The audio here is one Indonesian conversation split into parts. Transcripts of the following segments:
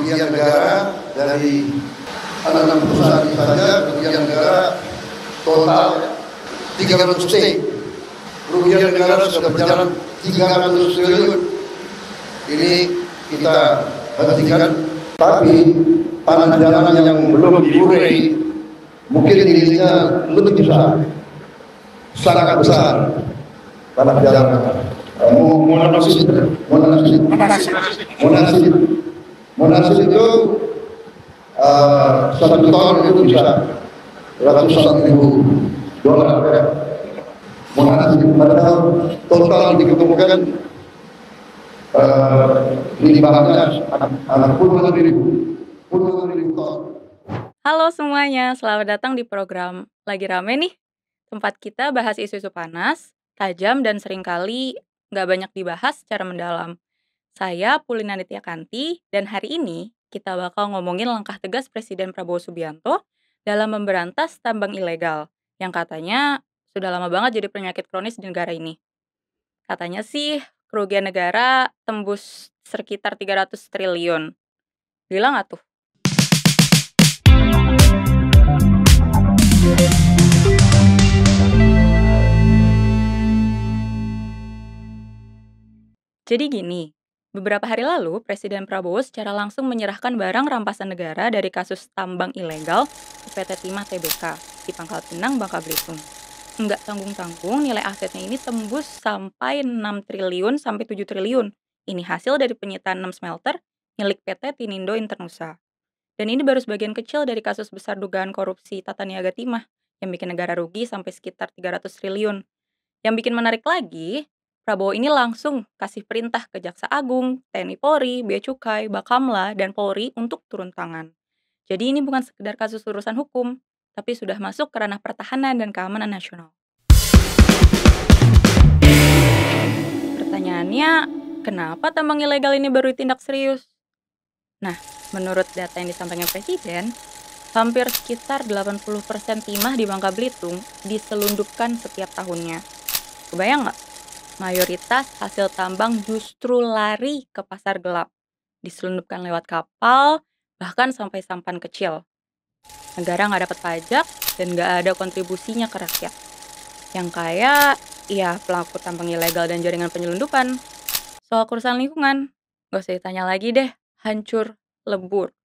kerugian negara dari 6 perusahaan saja, kerugian negara total 300 T. Kerugian negara sudah berjalan 300 triliun. Ini kita hentikan, tapi tanah jalan yang belum diurai mungkin nilainya lebih besar, sangat besar. Tanah jalan Monasid itu 1 tahun itu bisa ratusan ribu dolar ya. Monasid padahal total diketemukan limbahnya puluhan ribu ton. Halo semuanya, selamat datang di program Lagi Rame nih. Tempat kita bahas isu-isu panas, tajam, dan seringkali nggak banyak dibahas secara mendalam. Saya Pulina Nitya Kanti, dan hari ini kita bakal ngomongin langkah tegas Presiden Prabowo Subianto dalam memberantas tambang ilegal, yang katanya sudah lama banget jadi penyakit kronis di negara ini. Katanya sih kerugian negara tembus sekitar 300 triliun. Gila nggak tuh? Jadi gini, beberapa hari lalu Presiden Prabowo secara langsung menyerahkan barang rampasan negara dari kasus tambang ilegal ke PT Timah Tbk di Pangkal Pinang, Bangka Belitung. Nggak tanggung-tanggung, nilai asetnya ini tembus sampai 6 triliun sampai 7 triliun. Ini hasil dari penyitaan 6 smelter milik PT Tinindo Internusa. Dan ini baru sebagian kecil dari kasus besar dugaan korupsi Tata Niaga Timah yang bikin negara rugi sampai sekitar 300 triliun. Yang bikin menarik lagi, Prabowo ini langsung kasih perintah ke Jaksa Agung, TNI Polri, Bea Cukai, Bakamla, dan Polri untuk turun tangan. Jadi ini bukan sekedar kasus urusan hukum, tapi sudah masuk ke ranah pertahanan dan keamanan nasional. Pertanyaannya, kenapa tambang ilegal ini baru ditindak serius? Nah, menurut data yang disampaikan Presiden, hampir sekitar 80% timah di Bangka Belitung diselundupkan setiap tahunnya. Kebayang nggak? Mayoritas hasil tambang justru lari ke pasar gelap, diselundupkan lewat kapal, bahkan sampai sampan kecil. Negara nggak dapat pajak dan nggak ada kontribusinya ke rakyat. Yang kaya, ya pelaku tambang ilegal dan jaringan penyelundupan. Soal kerusakan lingkungan, nggak usah ditanya lagi deh, hancur, lebur.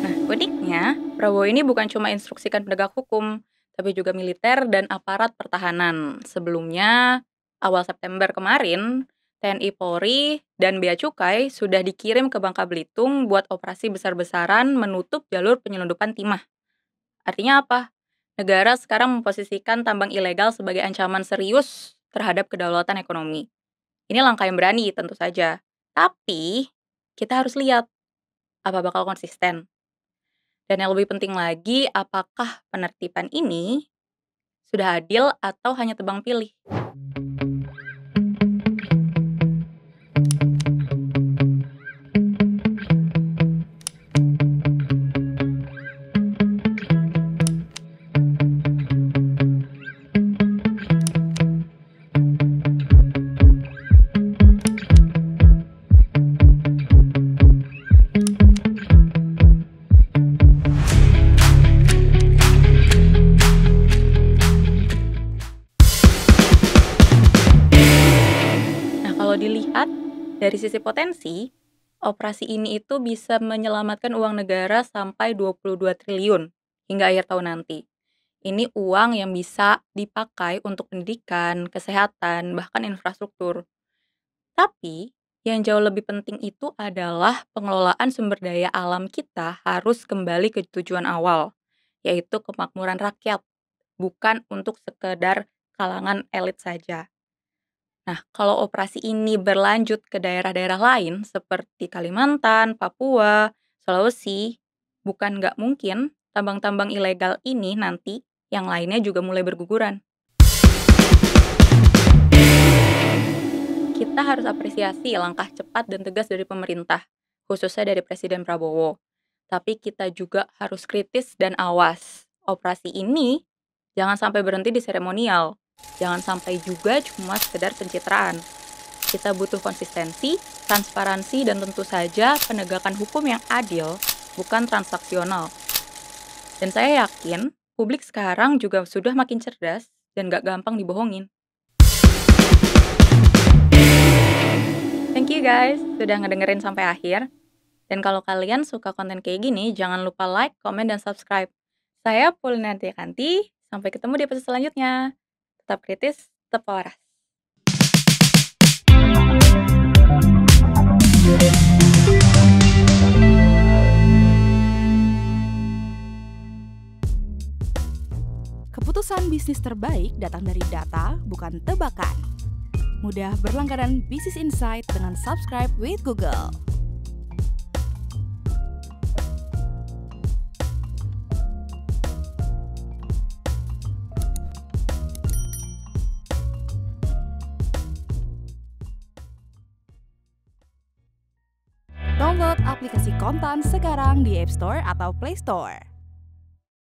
Nah, uniknya, Prabowo ini bukan cuma instruksikan penegak hukum, tapi juga militer dan aparat pertahanan. Sebelumnya, awal September kemarin, TNI Polri dan Bea Cukai sudah dikirim ke Bangka Belitung buat operasi besar-besaran menutup jalur penyelundupan timah. Artinya apa? Negara sekarang memposisikan tambang ilegal sebagai ancaman serius terhadap kedaulatan ekonomi. Ini langkah yang berani tentu saja. Tapi, kita harus lihat apa bakal konsisten. Dan yang lebih penting lagi, apakah penertiban ini sudah adil atau hanya tebang pilih? Kalau dilihat dari sisi potensi, operasi ini itu bisa menyelamatkan uang negara sampai 22 triliun hingga akhir tahun nanti. Ini uang yang bisa dipakai untuk pendidikan, kesehatan, bahkan infrastruktur. Tapi, yang jauh lebih penting itu adalah pengelolaan sumber daya alam kita harus kembali ke tujuan awal, yaitu kemakmuran rakyat, bukan untuk sekedar kalangan elit saja. Nah, kalau operasi ini berlanjut ke daerah-daerah lain seperti Kalimantan, Papua, Sulawesi, bukan nggak mungkin tambang-tambang ilegal ini nanti yang lainnya juga mulai berguguran. Kita harus apresiasi langkah cepat dan tegas dari pemerintah, khususnya dari Presiden Prabowo. Tapi kita juga harus kritis dan awas. Operasi ini jangan sampai berhenti di seremonial. Jangan sampai juga cuma sekedar pencitraan. Kita butuh konsistensi, transparansi, dan tentu saja penegakan hukum yang adil, bukan transaksional. Dan saya yakin, publik sekarang juga sudah makin cerdas dan gak gampang dibohongin. Thank you guys, sudah ngedengerin sampai akhir. Dan kalau kalian suka konten kayak gini, jangan lupa like, komen, dan subscribe. Saya Paulina Kanti, sampai ketemu di episode selanjutnya. Tetap kritis, tetap waras. Keputusan bisnis terbaik datang dari data, bukan tebakan. Mudah berlangganan Business Insight dengan subscribe with Google. Download aplikasi Kontan sekarang di App Store atau Play Store.